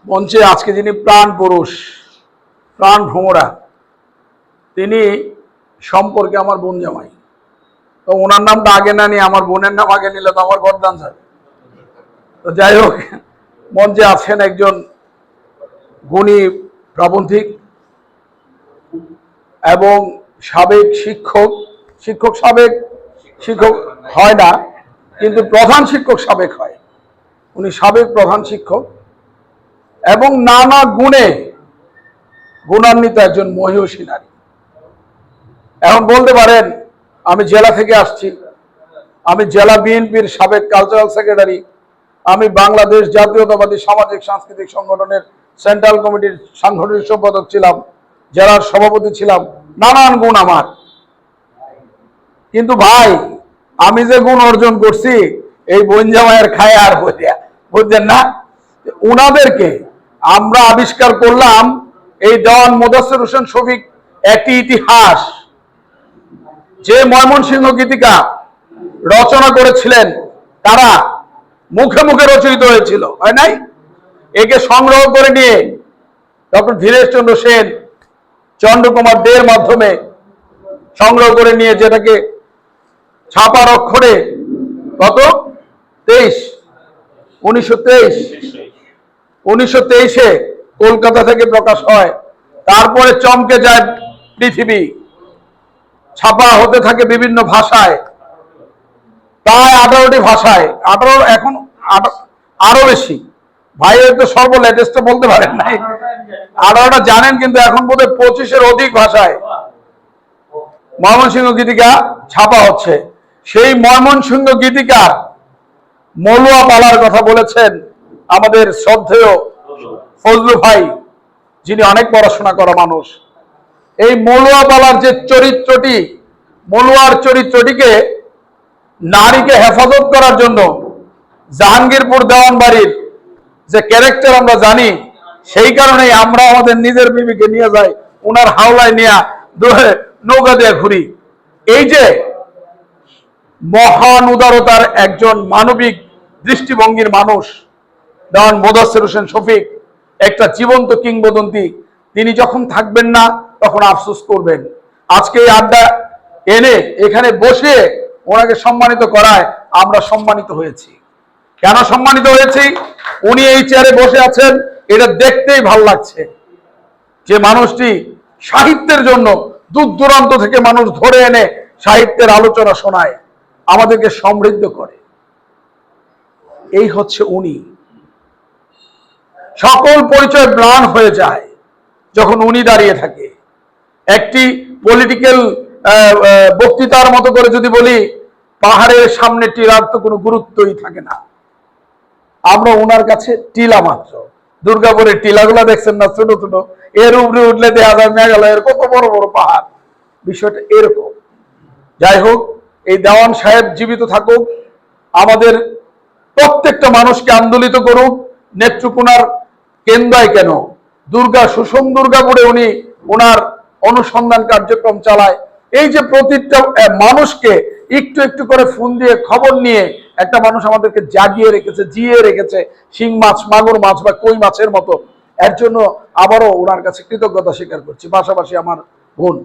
মঞ্চে আজকে যিনি প্রাণ পুরুষ, প্রাণ ভ্রমরা, তিনি সম্পর্কে আমার বোন জামাই। তো ওনার নামটা আগে না নিয়ে আমার বোনের নাম আগে নিলে তো আমার গর্দান যাবে। তো যাই হোক, মঞ্চে আছেন একজন গুণী প্রাবন্ধিক এবং সাবেক শিক্ষক। সাবেক শিক্ষক হয় না, কিন্তু প্রধান শিক্ষক সাবেক হয়। উনি সাবেক প্রধান শিক্ষক এবং নানা গুণে গুণান্বিত একজন মহিষী নারী। এখন বলতে পারেন আমি জেলা থেকে আসছি, আমি জেলা বিএনপির সাবেক কালচারাল সেক্রেটারি, আমি বাংলাদেশ জাতীয়তাবাদী সামাজিক সাংস্কৃতিক সংগঠনের সেন্ট্রাল কমিটির সাংগঠনিক সম্পাদক ছিলাম, জেলার সভাপতি ছিলাম, নানান গুণ আমার। কিন্তু ভাই, আমি যে গুণ অর্জন করছি এই বোন জামাইয়ের খায় আর বুঝলেন না। উনাদেরকে আমরা আবিষ্কার করলাম এই দেওয়ান মোদাচ্ছের হোসেন শফিক একটি ইতিহাস। যে ময়মনসিংহ গীতিকা রচনা করেছিলেন তারা মুখে মুখে রচিত হয়েছিল, হয় নাই? একে সংগ্রহ করে নিয়ে ডক্টর ধীরেশচন্দ্র সেন, চন্দ্রকুমার দের মাধ্যমে সংগ্রহ করে নিয়ে, যেটাকে ছাপার অক্ষরে কত 1923 কলকাতা থেকে প্রকাশ হয়। তারপরে চমকে যায় পৃথিবী, ছাপা হতে থাকে বিভিন্ন ভাষায়, প্রায় 18টি ভাষায়। 18 এখন আরো বেশি। ভাইয়ের তো সর্ব লেটেস্টটা বলতে পারেন নাই, 18টা জানেন, কিন্তু এখন বোধহয় 25-এর অধিক ভাষায় ময়মনসিংহ গীতিকা ছাপা হচ্ছে। সেই ময়মনসিংহ গীতিকার মলুয়া পালার কথা বলেছেন আমাদের শ্রদ্ধেয় ফজলু ভাই, যিনি অনেক পড়াশোনা করা মানুষ। এই মলুয়া পালার যে চরিত্রটি, মলুয়ার চরিত্রটিকে নারীকে হেফাজত করার জন্য জাহাঙ্গীরপুর দেওয়ানবাড়ির যে ক্যারেক্টার আমরা জানি, সেই কারণেই আমরা আমাদের নিজের বিবিকে নিয়ে যাই, ওনার হাওলায় নিয়ে নৌকা দিয়ে ঘুরি। এই যে মহান উদারতার একজন মানবিক দৃষ্টিভঙ্গির মানুষ দেওয়ান মোদাচ্ছের হোসেন শফিক, একটা জীবন্ত কিংবদন্তি। তিনি যখন থাকবেন না তখন আফসোস করবেন। আজকে এই আড্ডা এনে এখানে বসে ওনাকে সম্মানিত করায় আমরা সম্মানিত হয়েছি। কেন সম্মানিত হয়েছি? উনি এই চেয়ারে বসে আছেন, এটা দেখতেই ভাল লাগছে। যে মানুষটি সাহিত্যের জন্য দূর দূরান্ত থেকে মানুষ ধরে এনে সাহিত্যের আলোচনা শোনায়, আমাদেরকে সমৃদ্ধ করে, এই হচ্ছে উনি। সকল পরিচয় ম্লান হয়ে যায় যখন উনি দাঁড়িয়ে থাকে। একটি পলিটিক্যাল বক্তৃতার মতো করে যদি বলি, পাহাড়ের সামনে টিলার তো কোনো গুরুত্বই থাকে না। আমরা ওনার কাছে টিলা মাত্র। দুর্গাপুরের টিলাগুলা দেখছেন না, ছোট ছোট, এর উপরে উঠলে দেখা যায় মেঘালয়ের কত বড় বড় পাহাড়। বিষয়টা এরকম। যাই হোক, এই দেওয়ান সাহেব জীবিত থাকুক, আমাদের প্রত্যেকটা মানুষকে আন্দোলিত করুক। নেত্রকোনার কেন্দ্রায় কেন সুষম দুর্গাপুরে উনি ওনার অনুসন্ধান কার্যক্রম চালায়। এই যে প্রতিটা মানুষকে একটু একটু করে ফোন দিয়ে খবর নিয়ে একটা মানুষ আমাদেরকে জাগিয়ে রেখেছে, জিয়ে রেখেছে, শিং মাছ, মাগুর মাছ বা কই মাছের মতো। এর জন্য আবারও ওনার কাছে কৃতজ্ঞতা স্বীকার করছি। পাশাপাশি আমার বোন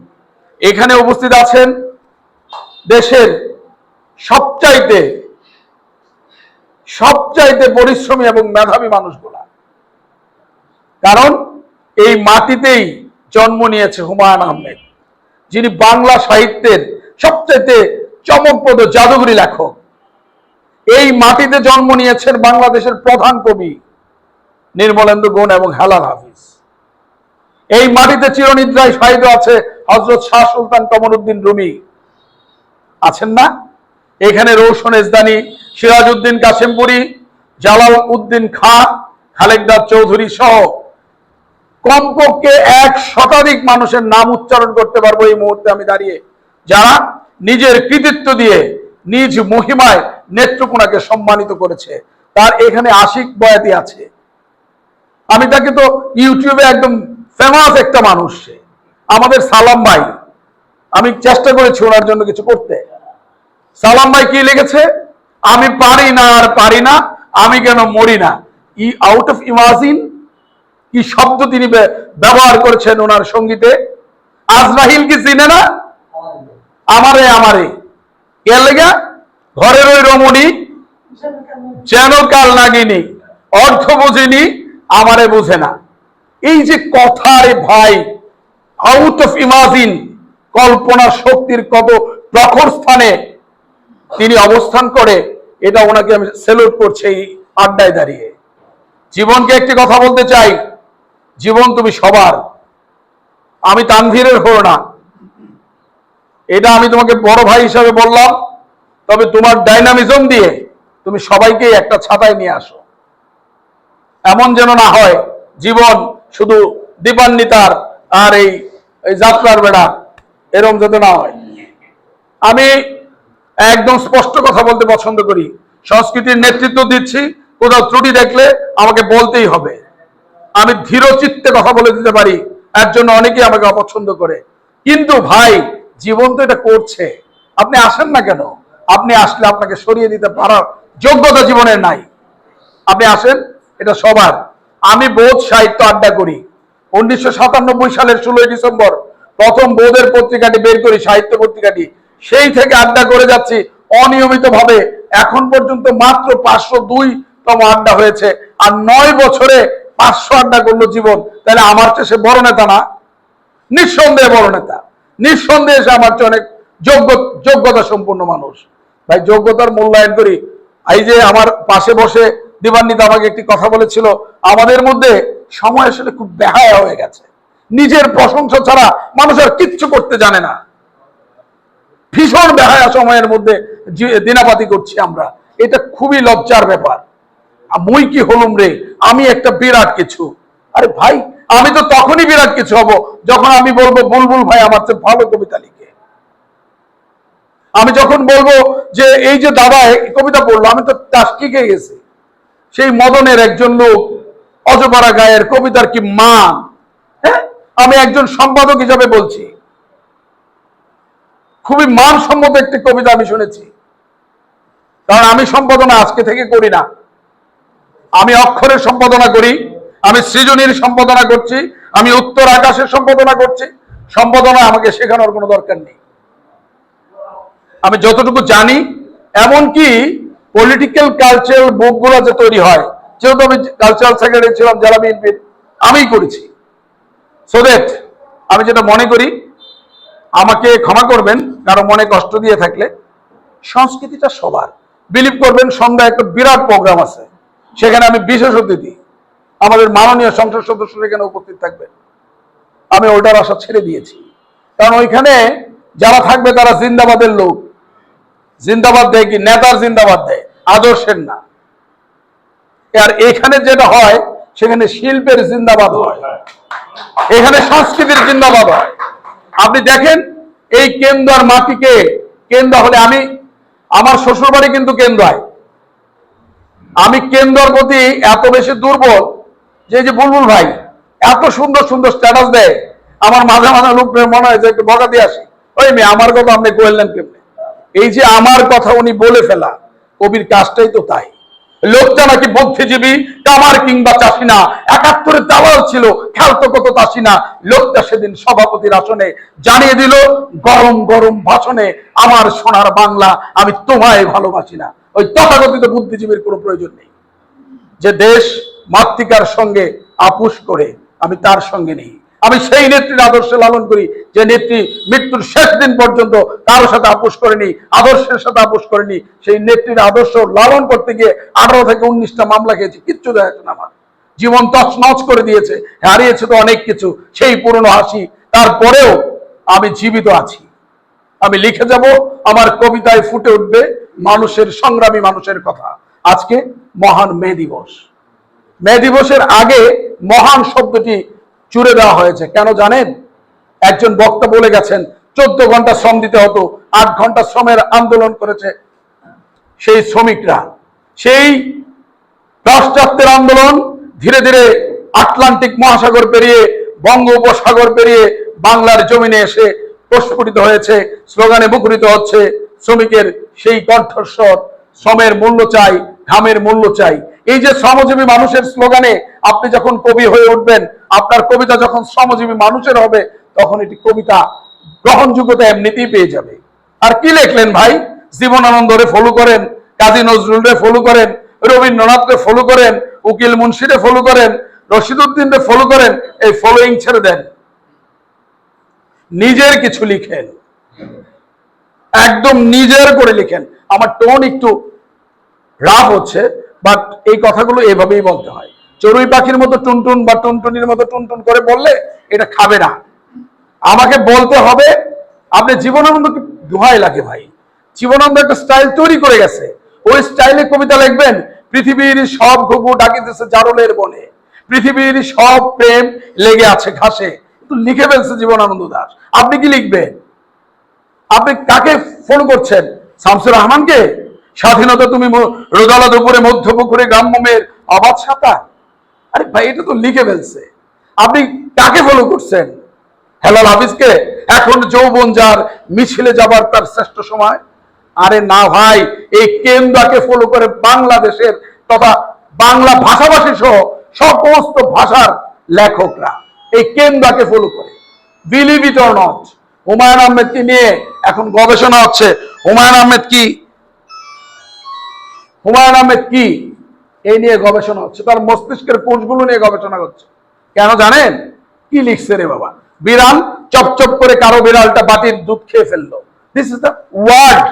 এখানে উপস্থিত আছেন, দেশের সবচাইতে পরিশ্রমী এবং মেধাবী মানুষগুলা। কারণ এই মাটিতেই জন্ম নিয়েছে হুমায়ুন আহমেদ, যিনি বাংলা সাহিত্যের সবচাইতে চমকপ্রদ জাদুঘরী লেখক। এই মাটিতে জন্ম নিয়েছেন বাংলাদেশের প্রধান কবি নির্মলেন্দু গুণ এবং হেলাল হাফিজ। এই মাটিতে চিরনিদ্রায় শায়িত আছে হযরত শাহ সুলতান কমরউদ্দিন রুমি, আছেন না? এখানে রৌশন এজদানি, সিরাজউদ্দিন কাসেমপুরী, জালাল উদ্দিন খাঁ, খালেকদার চৌধুরী সহ কমপক্ষে 1 শতাধিক মানুষের নাম উচ্চারণ করতে পারবো এই মুহূর্তে আমি দাঁড়িয়ে, যারা নিজের কৃতিত্ব দিয়ে নিজ মহিমায় নেত্রকোনাকে সম্মানিত করেছে। তার এখানে আশিক বয়াতি আছে। আমি তাকে তো ইউটিউবে একদম ফেমাস একটা মানুষ, আমাদের সালাম ভাই। আমি চেষ্টা করেছি ওনার জন্য কিছু করতে। সালাম ভাই কি লিখেছে? আমি পারি না আর পারি না, আমি কেন মরি না। আউট অফ ইমাজিন কি শব্দ তিনি ব্যবহার করেছেন ওনার সঙ্গীতে। আজরাইল কি চিনে না? আমারে আমারে কে লেগা ঘরের ওই রমণী যেন কাল নাগিনী, অর্থ বুঝিনি আমারে বুঝে না। এই যে কথা রে ভাই, আউট অফ ইমাজিন, কল্পনা শক্তির কত প্রখর স্থানে তিনি অবস্থান করে, এটা ওনাকে আমি সেলুট করছি এই আড্ডায় দাঁড়িয়ে। জীবনকে একটি কথা বলতে চাই, জীবন তুমি সবার, আমি তানভীরের হলো না, এটা আমি তোমাকে বড় ভাই হিসাবে বললাম। তবে তোমার ডাইনামিজম দিয়ে তুমি সবাইকে একটা ছাতায় নিয়ে আসো। এমন যেন না হয় জীবন শুধু দীপান্বিতার আর এই যাত্রার বেড়া, এরকম যাতে না হয়। আমি একদম স্পষ্ট কথা বলতে পছন্দ করি, সংস্কৃতির নেতৃত্ব দিচ্ছি, কোথাও ত্রুটি দেখলে আমাকে বলতেই হবে। আমি ধীর চিত্তে কথা বলে দিতে পারি, এর জন্য অনেকেই আমাকে অপছন্দ করে। কিন্তু ভাই, জীবন তো এটা করছে, আপনি আসেন না কেন? আপনি আসলে আপনাকে সরিয়ে দিতে পারার যোগ্যতা জীবনের নাই। আপনি আসেন, এটা সবার। আমি বোধ সাহিত্য আড্ডা করি। 1997 সালের 16 ডিসেম্বর প্রথম বোধের পত্রিকাটি বের করি, সাহিত্য পত্রিকাটি। সেই থেকে আড্ডা করে যাচ্ছি অনিয়মিত ভাবে। এখন পর্যন্ত মাত্র 502তম আড্ডা হয়েছে, আর 9 বছরে 500 আড্ডা করলো জীবন। তাহলে আমার চেয়ে সে বড় নেতা না? নিঃসন্দেহে বড় নেতা, নিঃসন্দেহে সে আমার চেয়ে অনেক যোগ্যতা সম্পন্ন মানুষ। ভাই, যোগ্যতার মূল্যায়ন করি। এই যে আমার পাশে বসে দিবান্বিত আমাকে একটি কথা বলেছিল, আমাদের মধ্যে সময় আসলে খুব বেহায়া হয়ে গেছে, নিজের প্রশংসা ছাড়া মানুষ আর কিচ্ছু করতে জানে না। ভীষণ বেহায়া সময়ের মধ্যে দিনাপাতি করছি আমরা, এটা খুবই লজ্জার ব্যাপার। মুই কি হলুম রে, আমি একটা বিরাট কিছু। আরে ভাই, আমি তো তখনই বিরাট কিছু হব যখন আমি বলবো বুলবুল ভাই আমার চেয়ে ভালো কবিতা লিখে। আমি যখন বলবো যে এই যে দাদা কবিতা পড়লো, আমি তো তাস্কিকে গেছি, সেই মদনের একজন লোক অজপাড়া গায়ের কবিতার কি মান। হ্যাঁ, আমি একজন সম্পাদক হিসাবে বলছি, খুবই মানসম্মত একটি কবিতা আমি শুনেছি। কারণ আমি সম্পাদনা আজকে থেকে করি না, আমি অক্ষরের সম্পাদনা করি, আমি সৃজনীর সম্পাদনা করছি, আমি উত্তর আকাশের সম্পাদনা করছি। সম্পাদনা আমাকে শেখানোর কোনো দরকার নেই, আমি যতটুকু জানি। এমনকি পলিটিক্যাল কালচারাল বুকগুলো যে তৈরি হয়, যেহেতু আমি কালচারাল সেক্রেটারি ছিলাম যারা বিএনপির, আমিই করেছি। সো দ্যাট আমি যেটা মনে করি, আমাকে ক্ষমা করবেন কারো মনে কষ্ট দিয়ে থাকলে, সংস্কৃতিটা সবার। বিলিভ করবেন, সন্ধ্যায় একটা বিরাট প্রোগ্রাম আছে, সেখানে আমি বিশেষ অতিথি, আমাদের মাননীয় সংসদ সদস্য এখানে উপস্থিত থাকবে। আমি ওটার আশা ছেড়ে দিয়েছি, কারণ ওইখানে যারা থাকবে তারা জিন্দাবাদের লোক। জিন্দাবাদ দেয় কি? নেতার জিন্দাবাদ দেয়, আদর্শের না। আর এখানে যেটা হয়, সেখানে শিল্পের জিন্দাবাদ হয়, এখানে সংস্কৃতির জিন্দাবাদ হয়। আপনি দেখেন, এই কেন্দ্র মাটিকে কেন্দ্র হলে, আমি আমার শ্বশুর বাড়ি কিন্তু কেন্দ্রায়, আমি কেন্দ্রের প্রতি এত বেশি দুর্বল যে যে বুলবুল ভাই এত সুন্দর সুন্দর স্ট্যাটাস দেয়, আমার মাঝে মাঝে লোক মনে হয় যে একটু বকা দিয়ে আসি, ওই মেয়ে আমার কথা আপনি কইলেন কেমনে। এই যে আমার কথা উনি বলে ফেলা, কবির কাজটাই তো তাই। লোকটা নাকি বুদ্ধিজীবী, কামার কিংবা চাষি না, 71-এ দালাল ছিল, খেলতো কত তাসি না। লোকটা সেদিন সভাপতির আসনে জানিয়ে দিল গরম গরম ভাষণে, আমার সোনার বাংলা, আমি তোমায় ভালোবাসি না। ওই তথাকথিত বুদ্ধিজীবীর কোনো প্রয়োজন নেই। যে দেশ মাতৃকার সঙ্গে আপোষ করে, আমি তার সঙ্গে নেই। আমি সেই নেত্রীর আদর্শ লালন করি, যে নেত্রী মৃত্যুর শেষ দিন পর্যন্ত কারোর সাথে আপোষ করেনি, আদর্শের সাথে আপোষ করেনি। সেই নেত্রীর আদর্শ লালন করতে গিয়ে 18 থেকে 19টা মামলা খেয়েছি, কিচ্ছু দেখে না। আমার জীবন তছনছ করে দিয়েছে, হারিয়েছে তো অনেক কিছু, সেই পুরনো হাসি। তারপরেও আমি জীবিত আছি, আমি লিখে যাব, আমার কবিতায় ফুটে উঠবে মানুষের, সংগ্রামী মানুষের কথা। আজকে মহান মে দিবস। মে দিবসের আগে মহান শব্দটি চুরে দেওয়া হয়েছে, কেন জানেন? একজন বক্তা বলে গেছেন 14 ঘন্টা শ্রম দিতে হতো, 8 ঘন্টা শ্রমের আন্দোলন করেছে সেই শ্রমিকরা। সেই রাষ্ট্রায়ত্তের আন্দোলন ধীরে ধীরে আটলান্টিক মহাসাগর পেরিয়ে, বঙ্গোপসাগর পেরিয়ে বাংলার জমিনে এসে প্রস্ফুটিত হয়েছে, স্লোগানে মুখরিত হচ্ছে শ্রমিকের সেই কণ্ঠস্বর, শ্রমের মূল্য চাই, ঘামের মূল্য চাই। এই যে শ্রমজীবী মানুষের স্লোগানে আপনি যখন কবি হয়ে উঠবেন, আপনার কবিতা যখন শ্রমজীবী মানুষের হবে, তখন এটি কবিতা গ্রহণযোগ্যতা এমনিতেই পেয়ে যাবে। আর কি লিখলেন ভাই? জীবনানন্দরে ফলো করেন, কাজী নজরুলরে ফলো করেন, রবীন্দ্রনাথকে ফলো করেন, উকিল মুন্সিরে ফলো করেন, রশিদউদ্দিনরে ফলো করেন। এই ফলোইং ছেড়ে দেন, নিজের কিছু লিখেন, একদম নিজের করে লিখেন। আমার টোন একটু রাফ হচ্ছে, বাট এই কথাগুলো এভাবেই বলতে হয়। চড়ুই পাখির মতো টুনটুন বা টুনটুনির মতো টুনটুন করে বললে এটা খাবে না। আমাকে বলতে হবে। আপনি জীবনানন্দকে দোহাই লাগে ভাই, জীবনানন্দ একটা স্টাইল তৈরি করে গেছে, ওই স্টাইলে কবিতা লিখবেন। পৃথিবীর সব ঘুঘু ডাকিতেছে জারলের বনে, পৃথিবীর সব প্রেম লেগে আছে ঘাসে, কিন্তু লিখে ফেলছে জীবনানন্দ দাশ। আপনি কি লিখবেন? আপনি কাকে ফলো করছেন? শামসুর রহমানকে? স্বাধীনতা তুমি রোজালা দুপুরে মধ্যপুকুরে গ্রাম্যমের অবাধ সাঁতার। আরে ভাই, এটা তো লিখে ফেলছে। আপনি কাকে ফলো করছেন? হেলাল হাফিজকে? এখন যৌবন যার, মিছিলে যাবার তার শ্রেষ্ঠ সময়। আরে না ভাই, এই কেন্দ্রকে ফলো করে বাংলাদেশের তথা বাংলা ভাষাভাষী সহ সমস্ত ভাষার লেখকরা এই কেন্দ্রকে ফলো করে। Believe it or not, Humayun আহমেদকে নিয়ে এখন গবেষণা হচ্ছে। হুমায়ুন আহমেদ কি এই নিয়ে গবেষণা হচ্ছে, তার মস্তিষ্কের কোষগুলো নিয়ে গবেষণা হচ্ছে। কেন জানেন? কি লিখছে রে বাবা? বিড়াল চপচপ করে কারো বিড়ালটা বাটির দুধ খেয়ে ফেললো। This is the word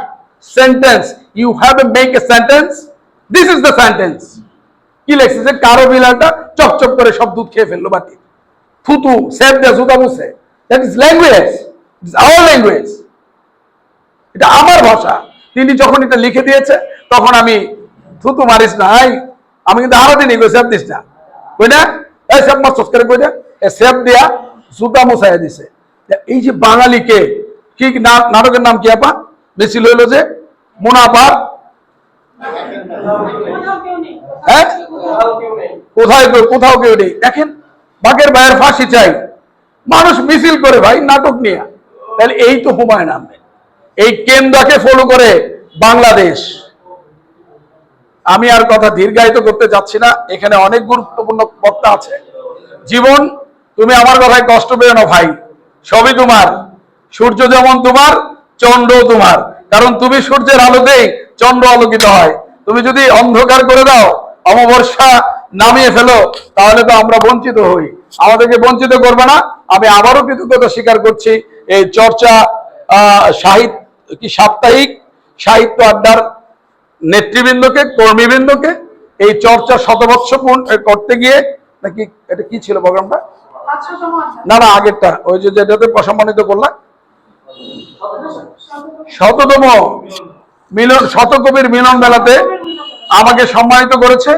sentence. You have a make a sentence, this is the sentence. কি লিখছে? যে কারো বিড়ালটা চপচপ করে সব দুধ খেয়ে ফেললো বাটি। থুতু সেভ দেয়া জুতা মুছে। That is language, it's our language, এটা আমার ভাষা। তিনি যখন এটা লিখে দিয়েছে, তখন আমি থুতু মারিস না, আমি কিন্তু আরো দিনই সেভ দিস না, কই না? এই সেভ মারছস করে কই না? সেভ দিয়া জুতা মুছাইয়া দিছে। এই যে বাঙালিকে, কি নাটকের নাম কি আপা? মিছিল হইলো যে মুনাফা, হ্যাঁ, কোথাও কেউ নেই। দেখেন, বাঘের ভাইয়ের ফাঁসি চাই, মানুষ মিছিল করে ভাই নাটক নিয়ে। তাহলে এই তো হুমায়ুন আহমেদ, এই কেন্দ্রকে ফলো করে বাংলাদেশ। আমি আর কথা দীর্ঘায়িত করতে যাচ্ছি না, এখানে অনেক গুরুত্বপূর্ণ বক্তা আছে। জীবন, তুমি আমার কথায় কষ্ট পেও না ভাই, সবই তোমার। সূর্য যেমন তোমার, চন্দ্র তোমার, কারণ তুমি সূর্যের আলোতেই চন্দ্র আলোকিত হয়। তুমি যদি অন্ধকার করে দাও, অমাবস্যা নামিয়ে ফেলো, তাহলে তো আমরা বঞ্চিত হই। আমাদেরকে বঞ্চিত করবে না। আমি আবারও কৃতজ্ঞতা স্বীকার করছি এই চর্চা সাপ্তাহিক সাহিত্য আড্ডার নেতৃবৃন্দকে, কর্মীবৃন্দকে। এই চর্চা শতবৎসর করতে গিয়ে, নাকি এটা কি ছিল প্রোগ্রামটা? না, আগেরটা, ওই যে যেটাতে সম্মানিত করলাম, শততম মিলন, শতকবির মিলন মেলাতে আমাকে সম্মানিত করেছে।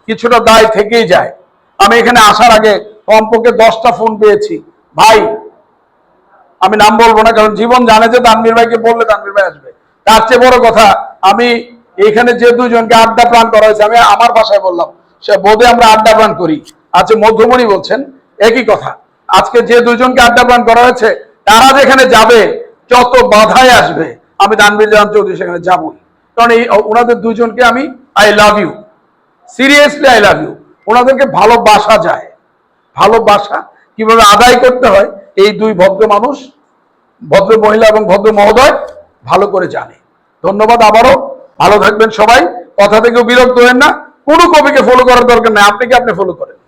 কিছুটা দায় থেকেই যায়। আমি এখানে আসার আগে কমপক্ষে 10টা ফোন পেয়েছি। ভাই, আমি নাম বলবো না, কারণ জীবন জানে যে তানভীর ভাইকে বললে তানভীর ভাই আসবে। তার চেয়ে বড় কথা, আমি এখানে যে দুজনকে আড্ডা প্রাণ করা হয়েছে, আমি আমার ভাষায় বললাম, সে বোধে আমরা আড্ডা প্রাণ করি। আজকে মধ্যমণি বলছেন, একই কথা। আজকে যে দুজনকে আড্ডা প্রাণ করা হয়েছে, তারা যেখানে যাবে, যত বাধায় আসবে, আমি তানভীর জাহান চৌধুরী সেখানে যাবই। কারণ এই ওনাদের দুজনকে আমি I love you, seriously I love you. ওনাদেরকে ভালোবাসা যায়, ভালোবাসা কিভাবে আদায় করতে হয়, এই দুই ভদ্র মানুষ, ভদ্র মহিলা এবং ভদ্র মহোদয় ভালো করে জানে। ধন্যবাদ আবারও। ভালো থাকবেন সবাই। কথা থেকেও বিরক্ত হবেন না। কোনো কবিকে ফলো করার দরকার নেই, আপনি ফলো করেন।